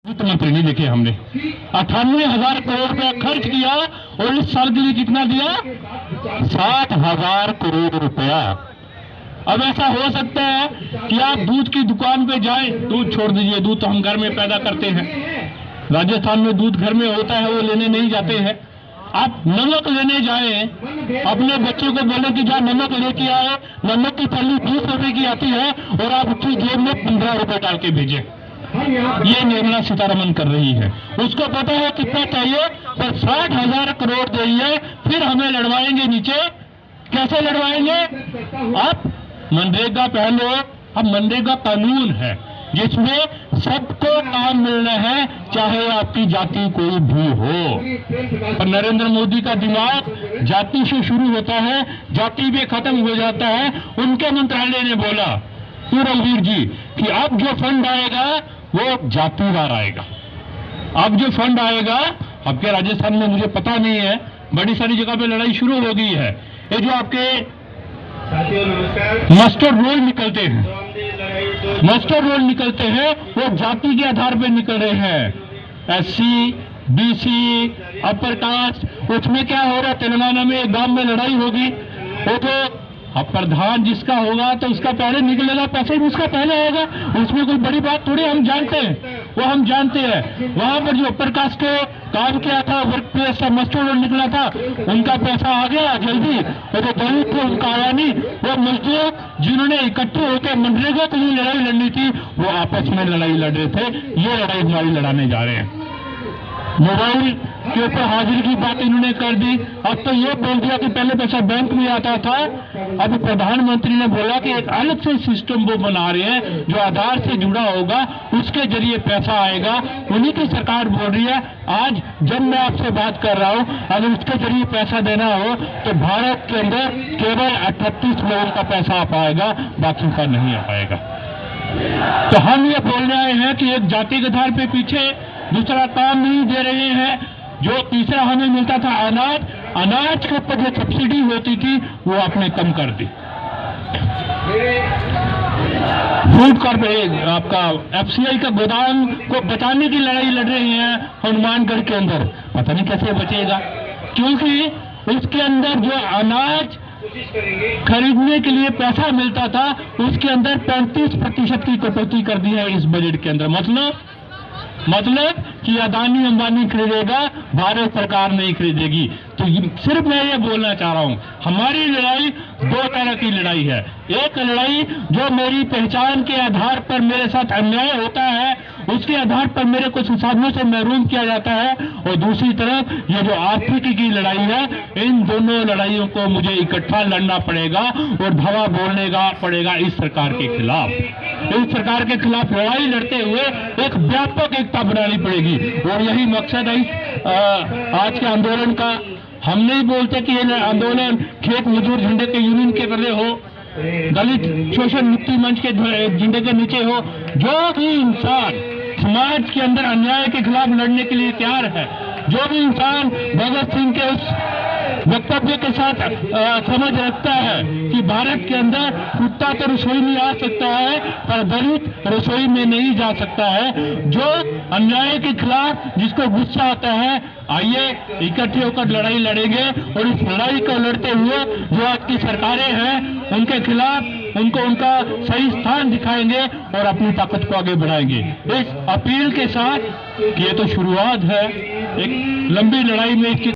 वित्त मंत्री नहीं देखे हमने 98,000 करोड़ रुपया खर्च किया और इस साल के लिए कितना दिया 60,000 करोड़ रुपया। अब ऐसा हो सकता है कि आप दूध की दुकान पे जाएं, दूध छोड़ दीजिए, दूध तो हम घर में पैदा करते हैं, राजस्थान में दूध घर में होता है, वो लेने नहीं जाते हैं। आप नमक लेने जाएं, अपने बच्चे को बोले कि जा नमक लेके आए, नमक की थैली 20 रुपए की आती है और आप उसकी जेब में 15 रुपए डाल के भेजें। ये निर्मला सीतारमण कर रही है। उसको पता है कितना चाहिए, पर 60,000 करोड़ दे रही है, फिर हमें लड़वाएंगे नीचे। कैसे लड़वाएंगे? आप मनरेगा पहले, अब मनरेगा कानून है जिसमें सबको काम मिलना है, चाहे आपकी जाति कोई भी हो। और नरेंद्र मोदी का दिमाग जाति से शुरू होता है, जाति पे खत्म हो जाता है। उनके मंत्रालय ने बोला, रघुवीर जी, कि अब जो फंड आएगा वो जातिवार आएगा। अब जो फंड आएगा, अब के राजस्थान में मुझे पता नहीं है, बड़ी सारी जगह पे लड़ाई शुरू हो गई है। ये जो आपके मास्टर रोल निकलते हैं, मास्टर रोल निकलते हैं, वो जाति के आधार पे निकल रहे हैं। एससी, बीसी, अपर कास्ट, उसमें क्या हो रहा है, तेलंगाना में एक गांव में लड़ाई होगी, वो तो अब प्रधान जिसका होगा तो उसका पहले निकलेगा, पैसे भी उसका पहले आएगा, उसमें कोई बड़ी बात थोड़ी, हम जानते हैं, वो हम जानते हैं। वहां पर जो अपर कास्ट के काम किया था, वर्क प्लेस का मास्टर रोल निकला था, उनका पैसा आ गया जल्दी, और जो दलित थे उनका आया नहीं। वो मजदूर जिन्होंने इकट्ठे होकर मनरेगा के लिए लड़ाई लड़नी थी, वो आपस में लड़ाई लड़ रहे थे। ये लड़ाई हमारी लड़ाने जा रहे हैं। मोबाइल के ऊपर हाजिरी की बात इन्होंने कर दी। अब तो ये बोल दिया कि पहले पैसा बैंक में आता था, अब प्रधानमंत्री ने बोला कि एक अलग से सिस्टम वो बना रहे हैं जो आधार से जुड़ा होगा, उसके जरिए पैसा आएगा। उन्हीं की सरकार बोल रही है। आज जब मैं आपसे बात कर रहा हूं, अगर उसके जरिए पैसा देना हो तो भारत के अंदर केवल 38 लोगों का पैसा आ पाएगा, बाकी का नहीं आ पाएगा। तो हम ये बोल रहे हैं कि एक जाति के आधार पे पीछे दूसरा काम नहीं दे रहे हैं। जो तीसरा हमें मिलता था अनाज, अनाज के ऊपर जो सब्सिडी होती थी वो आपने कम कर दी। फूड कॉर्पोरेशन, आपका एफसीआई का गोदाम को बचाने की लड़ाई लड़ रहे हैं हनुमानगढ़ के अंदर, पता नहीं कैसे बचेगा, क्योंकि उसके अंदर जो अनाज खरीदने के लिए पैसा मिलता था, उसके अंदर 35% की कटौती कर दी है इस बजट के अंदर। मतलब कि अदानी अंबानी खरीदेगा, भारत सरकार नहीं खरीदेगी। तो सिर्फ मैं ये बोलना चाह रहा हूं, हमारी लड़ाई दो तरह की लड़ाई है। एक लड़ाई जो मेरी पहचान के आधार पर मेरे साथ अन्याय होता है, उसके आधार पर मेरे को संसाधनों से महरूम किया जाता है, और दूसरी तरफ ये जो आर्थिकी की लड़ाई है, इन दोनों लड़ाइयों को मुझे इकट्ठा लड़ना पड़ेगा और धावा बोलने का पड़ेगा इस सरकार के खिलाफ। इस सरकार के खिलाफ लड़ाई लड़ते हुए एक व्यापक एकता बनानी पड़ेगी, और यही मकसद है आज के आंदोलन का। हम नहीं बोलते कि ये आंदोलन खेत मजदूर झंडे के यूनियन के बदले हो, दलित शोषण मुक्ति मंच के झंडे के नीचे हो। जो भी इंसान समाज के अंदर अन्याय के खिलाफ लड़ने के लिए तैयार है, जो भी इंसान भगत सिंह के उस वक्तव्य के साथ समझ रखता है कि भारत के अंदर कुत्ता तो रसोई में आ सकता है पर दलित रसोई में नहीं जा सकता है, जो अन्याय के खिलाफ जिसको गुस्सा आता है, आइए इकट्ठे होकर लड़ाई लड़ेंगे, और इस लड़ाई को लड़ते हुए जो आज की सरकारें हैं उनके खिलाफ उनको उनका सही स्थान दिखाएंगे और अपनी ताकत को आगे बढ़ाएंगे। इस अपील के साथ कि ये तो शुरुआत है, एक लंबी लड़ाई में इसकी